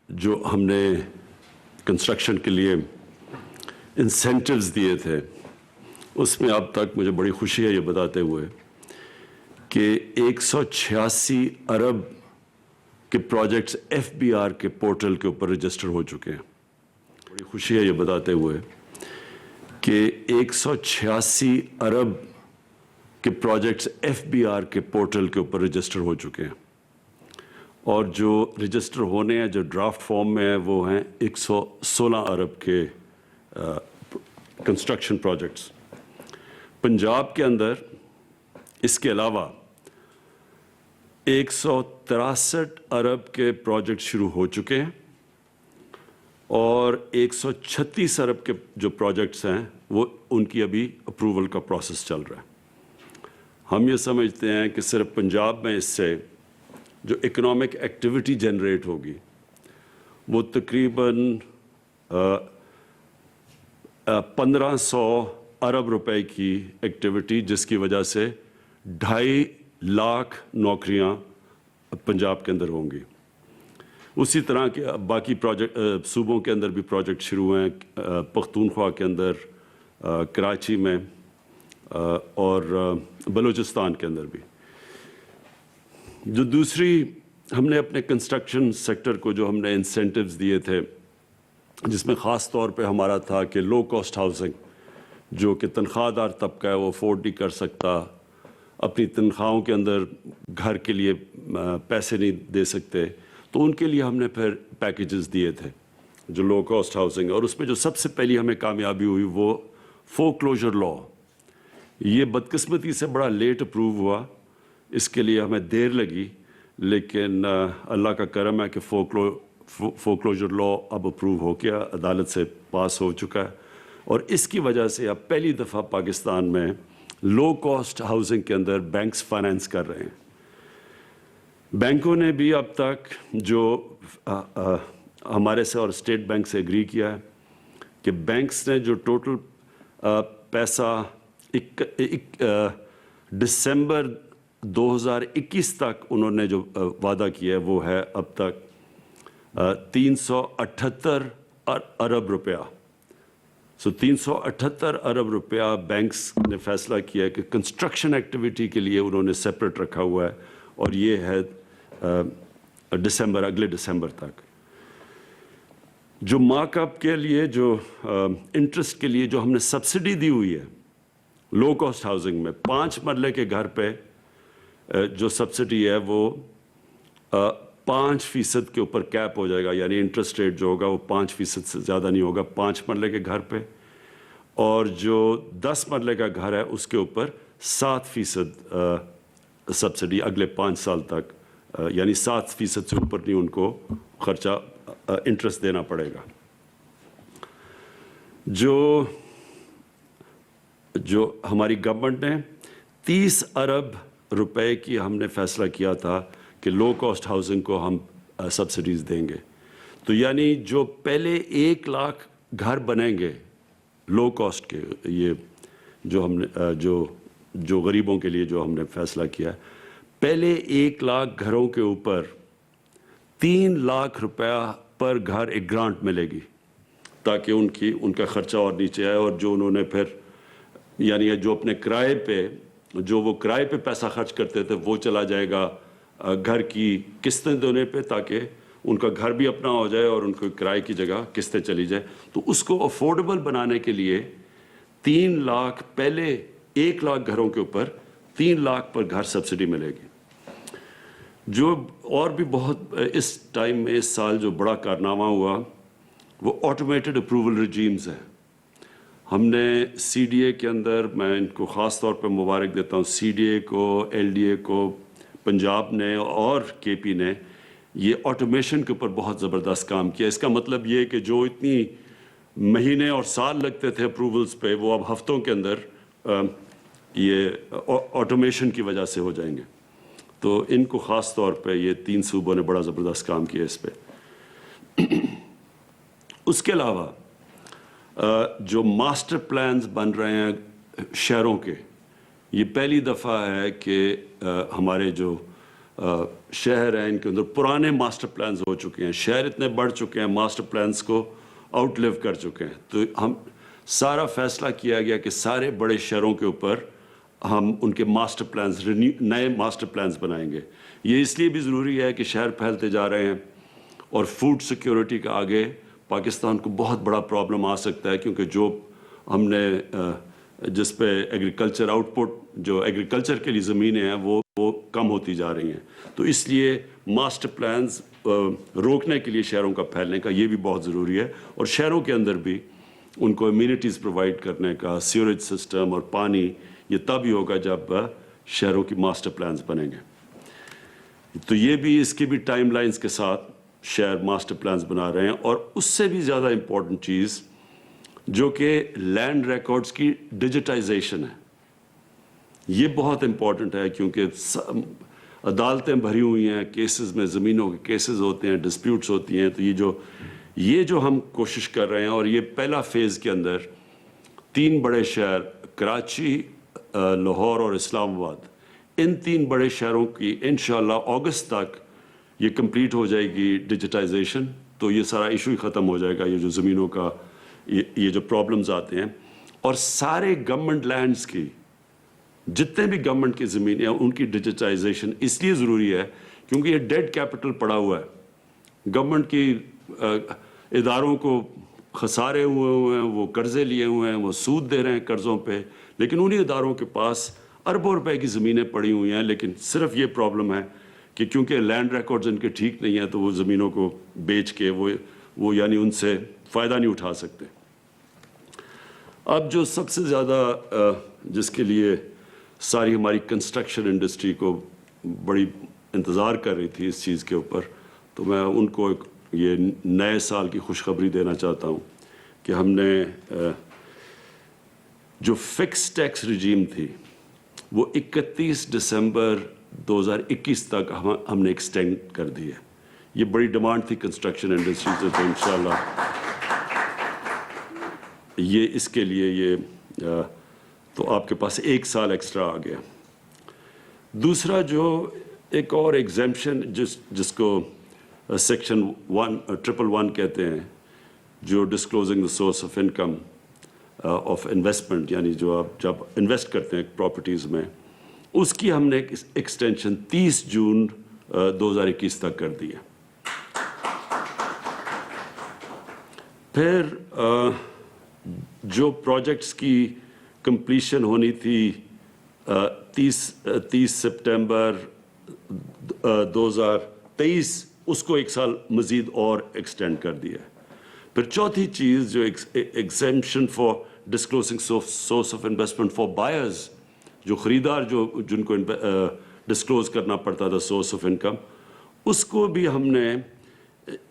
جو ہم نے کنسٹرکشن کے لیے انسینٹیوز دیے تھے اس میں اب تک مجھے بڑی خوشی ہے یہ بتاتے ہوئے کہ 186 ارب کے پروجیکٹس ایف بی آر کے پورٹل کے اوپر رجسٹر ہو چکے ہیں. بڑی خوشی ہے یہ بتاتے ہوئے کہ 186 ارب کے پروجیکٹس ایف بی آر کے پورٹل کے اوپر رجسٹر ہو چکے ہیں اور جو رجسٹر ہونے ہیں جو ڈرافٹ فارم میں ہیں وہ ہیں 116 ارب کے کنسٹرکشن پروجیکٹس. پنجاب کے اندر اس کے علاوہ 163 ارب کے پروجیکٹ شروع ہو چکے ہیں اور 136 ارب کے جو پروجیکٹس ہیں وہ ان کی ابھی اپروول کا پروسیس چل رہا ہے. ہم یہ سمجھتے ہیں کہ صرف پنجاب میں اس سے جو اکنامک ایکٹیویٹی جنریٹ ہوگی وہ تقریباً 1500 ارب روپے کی ایکٹیویٹی جس کی وجہ سے 2.5 لاکھ نوکریاں پنجاب کے اندر ہوں گی. اسی طرح کے باقی پروجیکٹ صوبوں کے اندر بھی پروجیکٹ شروع ہوئے ہیں, پختونخوا کے اندر, کراچی میں اور بلوچستان کے اندر بھی. جو دوسری ہم نے اپنے کنسٹرکشن سیکٹر کو جو ہم نے انسینٹیوز دیے تھے جس میں خاص طور پہ ہمارا تھا کہ لو کاسٹ ہاؤسنگ جو کہ تنخواہ دار طبقہ ہے وہ افورڈ نہیں کر سکتا, اپنی تنخواہوں کے اندر گھر کے لیے پیسے نہیں دے سکتے, تو ان کے لیے ہم نے پھر پیکیجز دیے تھے جو لو کاسٹ ہاؤسنگ. اور اس میں جو سب سے پہلی ہمیں کامیابی ہوئی وہ فورکلوجر لا. یہ بدقسمتی سے بڑا لیٹ اپروو ہوا, اس کے لیے ہمیں دیر لگی, لیکن اللہ کا کرم ہے کہ فورکلوجر لا اب اپروو ہو گیا, عدالت سے پاس ہو چکا ہے اور اس کی وجہ سے اب پہلی دفعہ پاکستان میں لو کاسٹ ہاؤسنگ کے اندر بینکس فائنینس کر رہے ہیں. بینکوں نے بھی اب تک جو ہمارے سے اور اسٹیٹ بینک سے ایگری کیا ہے کہ بینکس نے جو ٹوٹل پیسہ دسمبر 2021 تک انہوں نے جو وعدہ کیا ہے وہ ہے اب تک 378 ارب روپیہ. 378 ارب روپیہ بینکس نے فیصلہ کیا ہے کہ کنسٹرکشن ایکٹیویٹی کے لیے انہوں نے سیپریٹ رکھا ہوا ہے اور یہ ہے اگلے دسمبر تک. جو مارک اپ کے لیے جو انٹرسٹ کے لیے جو ہم نے سبسڈی دی ہوئی ہے لو کاسٹ ہاؤسنگ میں 5 مرلے کے گھر پہ جو سبسڈی ہے وہ 5% کے اوپر کیپ ہو جائے گا, یعنی انٹرسٹ ریٹ جو ہوگا وہ 5% سے زیادہ نہیں ہوگا 5 مرلے کے گھر پہ, اور جو 10 مرلے کا گھر ہے اس کے اوپر 7% سبسڈی اگلے 5 سال تک, یعنی 7% سے اوپر نہیں ان کو خرچہ انٹرسٹ دینا پڑے گا. جو ہماری گورنمنٹ نے 30 ارب روپے کی ہم نے فیصلہ کیا تھا کہ لو کاسٹ ہاؤسنگ کو ہم سبسڈیز دیں گے, تو یعنی جو پہلے 1 لاکھ گھر بنیں گے لو کاسٹ کے, یہ جو ہم نے جو غریبوں کے لیے جو ہم نے فیصلہ کیا ہے, پہلے 1 لاکھ گھروں کے اوپر 3 لاکھ روپیہ پر گھر ایک گرانٹ ملے گی تاکہ ان کا خرچہ اور نیچے آئے, اور جو انہوں نے پھر یعنی جو اپنے کرائے پہ جو وہ کرائے پہ پیسہ خرچ کرتے تھے وہ چلا جائے گا گھر کی قسطیں دینے پہ تاکہ ان کا گھر بھی اپنا ہو جائے اور ان کو کرائے کی جگہ قسطیں چلی جائے. تو اس کو افورڈیبل بنانے کے لیے 3 لاکھ پہلے 1 لاکھ گھروں کے اوپر 3 لاکھ پر گھر سبسڈی ملے گی. جو اور بھی بہت اس ٹائم میں اس سال جو بڑا کارنامہ ہوا وہ آٹومیٹڈ اپروول ریجیمز ہیں. ہم نے سی ڈی اے کے اندر, میں ان کو خاص طور پہ مبارک دیتا ہوں, سی ڈی اے کو, ایل ڈی اے کو, پنجاب نے اور کے پی نے یہ آٹومیشن کے اوپر بہت زبردست کام کیا. اس کا مطلب یہ کہ جو اتنی مہینے اور سال لگتے تھے اپروولز پہ وہ اب ہفتوں کے اندر یہ آٹومیشن کی وجہ سے ہو جائیں گے. تو ان کو خاص طور پہ یہ 3 صوبوں نے بڑا زبردست کام کیا اس پہ. اس کے علاوہ جو ماسٹر پلانز بن رہے ہیں شہروں کے, یہ پہلی دفعہ ہے کہ ہمارے جو شہر ہیں ان کے اندر پرانے ماسٹر پلانز ہو چکے ہیں, شہر اتنے بڑھ چکے ہیں, ماسٹر پلانز کو آؤٹ لیو کر چکے ہیں. تو ہم سارا فیصلہ کیا گیا کہ سارے بڑے شہروں کے اوپر ہم ان کے ماسٹر پلانز, نئے ماسٹر پلانز بنائیں گے. یہ اس لیے بھی ضروری ہے کہ شہر پھیلتے جا رہے ہیں اور فوڈ سیکیورٹی کا آگے پاکستان کو بہت بڑا پرابلم آ سکتا ہے, کیونکہ جو ہم نے جس پہ ایگریکلچر آؤٹ پٹ, جو ایگریکلچر کے لیے زمینیں ہیں وہ کم ہوتی جا رہی ہیں. تو اس لیے ماسٹر پلانز روکنے کے لیے شہروں کا پھیلنے کا یہ بھی بہت ضروری ہے, اور شہروں کے اندر بھی ان کو امیونٹیز پرووائڈ کرنے کا, سیوریج سسٹم اور پانی, یہ تب ہی ہوگا جب شہروں کی ماسٹر پلانز بنیں گے. تو یہ بھی اس کی بھی ٹائم لائنز کے ساتھ شہر ماسٹر پلانز بنا رہے ہیں. اور اس سے بھی زیادہ امپورٹنٹ چیز جو کہ لینڈ ریکارڈز کی ڈیجیٹائزیشن ہے, یہ بہت امپورٹنٹ ہے, کیونکہ عدالتیں بھری ہوئی ہیں کیسز میں, زمینوں کے کیسز ہوتے ہیں, ڈسپیوٹس ہوتی ہیں. تو یہ جو ہم کوشش کر رہے ہیں, اور یہ پہلا فیز کے اندر 3 بڑے شہر کراچی, لاہور اور اسلام آباد, ان 3 بڑے شہروں کی انشاءاللہ اگست تک یہ کمپلیٹ ہو جائے گی ڈیجیٹائزیشن. تو یہ سارا ایشو ہی ختم ہو جائے گا, یہ جو زمینوں کا یہ جو پرابلمز آتے ہیں. اور سارے گورنمنٹ لینڈز کی, جتنے بھی گورنمنٹ کی زمینیں ہیں, ان کی ڈیجیٹائزیشن اس لیے ضروری ہے کیونکہ یہ ڈیڈ کیپٹل پڑا ہوا ہے. گورنمنٹ کی اداروں کو خسارے ہوئے ہیں, وہ قرضے لیے ہوئے ہیں, وہ سود دے رہے ہیں قرضوں پہ, لیکن انہی اداروں کے پاس اربوں روپے کی زمینیں پڑی ہوئی ہیں. لیکن صرف یہ پرابلم ہے کہ کیونکہ لینڈ ریکارڈز ان کے ٹھیک نہیں ہیں, تو وہ زمینوں کو بیچ کے وہ یعنی ان سے فائدہ نہیں اٹھا سکتے. اب جو سب سے زیادہ جس کے لیے ساری ہماری کنسٹرکشن انڈسٹری کو بڑی انتظار کر رہی تھی اس چیز کے اوپر, تو میں ان کو یہ نئے سال کی خوشخبری دینا چاہتا ہوں کہ ہم نے جو فکس ٹیکس رجیم تھی وہ 31 دسمبر 2021 تک ہم نے ایکسٹینڈ کر دی ہے. یہ بڑی ڈیمانڈ تھی کنسٹرکشن انڈسٹری سے, تو انشاءاللہ یہ اس کے لیے یہ تو آپ کے پاس 1 سال ایکسٹرا آ گیا. دوسرا جو ایک اور ایگزیمپشن جس کو سیکشن 111 کہتے ہیں, جو disclosing the source of income of investment, یعنی جو آپ جب انویسٹ کرتے ہیں پراپرٹیز میں, اس کی ہم نے ایکسٹینشن 30 جون 2021 تک کر دی ہے. پھر جو پروجیکٹس کی کمپلیشن ہونی تھی 30 سپٹمبر 2023, اس کو 1 سال مزید اور ایکسٹینڈ کر دیا ہے. پھر چوتھی چیز جو exemption for disclosing source of investment for buyers, جو خریدار جن کو ڈسکلوز کرنا پڑتا تھا سورس آف انکم, اس کو بھی ہم نے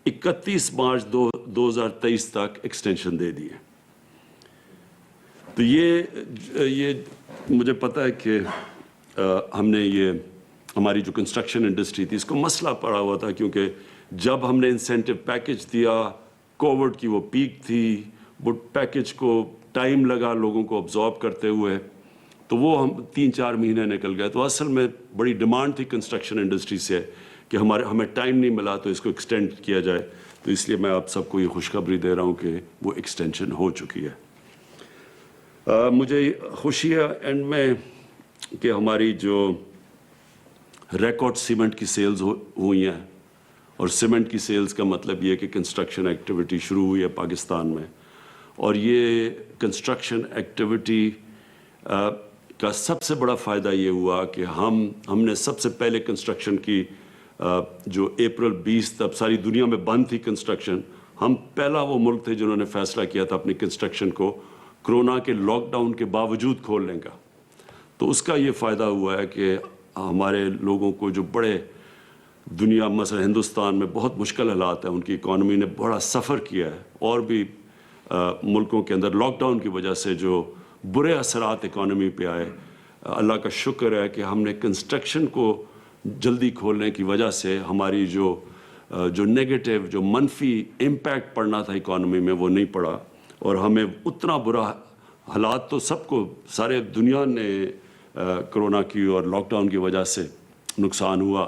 31 مارچ 2023 تک ایکسٹینشن دے دی ہے. تو یہ مجھے پتہ ہے کہ ہم نے یہ ہماری جو کنسٹرکشن انڈسٹری تھی اس کو مسئلہ پڑا ہوا تھا, کیونکہ جب ہم نے انسینٹیو پیکج دیا, کووڈ کی وہ پیک تھی, وہ پیکج کو ٹائم لگا لوگوں کو ابزارب کرتے ہوئے, تو وہ ہم 3-4 مہینے نکل گئے. تو اصل میں بڑی ڈیمانڈ تھی کنسٹرکشن انڈسٹری سے کہ ہمیں ٹائم نہیں ملا, تو اس کو ایکسٹینڈ کیا جائے. تو اس لیے میں آپ سب کو یہ خوشخبری دے رہا ہوں کہ وہ ایکسٹینشن ہو چکی ہے. مجھے خوشی ہے اینڈ میں کہ ہماری جو ریکارڈ سیمنٹ کی سیلز ہوئی ہیں, اور سیمنٹ کی سیلز کا مطلب یہ کہ کنسٹرکشن ایکٹیویٹی شروع ہوئی ہے پاکستان میں. اور یہ کنسٹرکشن ایکٹیویٹی کا سب سے بڑا فائدہ یہ ہوا کہ ہم نے سب سے پہلے کنسٹرکشن کی جو اپریل 20 تب ساری دنیا میں بند تھی کنسٹرکشن, ہم پہلا وہ ملک تھے جنہوں نے فیصلہ کیا تھا اپنی کنسٹرکشن کو کرونا کے لاک ڈاؤن کے باوجود کھولنے کا. تو اس کا یہ فائدہ ہوا ہے کہ ہمارے لوگوں کو جو بڑے دنیا مثلا ہندوستان میں بہت مشکل حالات ہیں, ان کی اکانومی نے بڑا سفر کیا ہے, اور بھی ملکوں کے اندر لاک ڈاؤن کی وجہ سے جو برے اثرات اکانومی پہ آئے, اللہ کا شکر ہے کہ ہم نے کنسٹرکشن کو جلدی کھولنے کی وجہ سے ہماری جو نیگیٹو جو منفی امپیکٹ پڑنا تھا اکانومی میں وہ نہیں پڑا. اور ہمیں اتنا برا حالات تو سب کو سارے دنیا نے کرونا کی اور لاک ڈاؤن کی وجہ سے نقصان ہوا,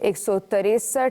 163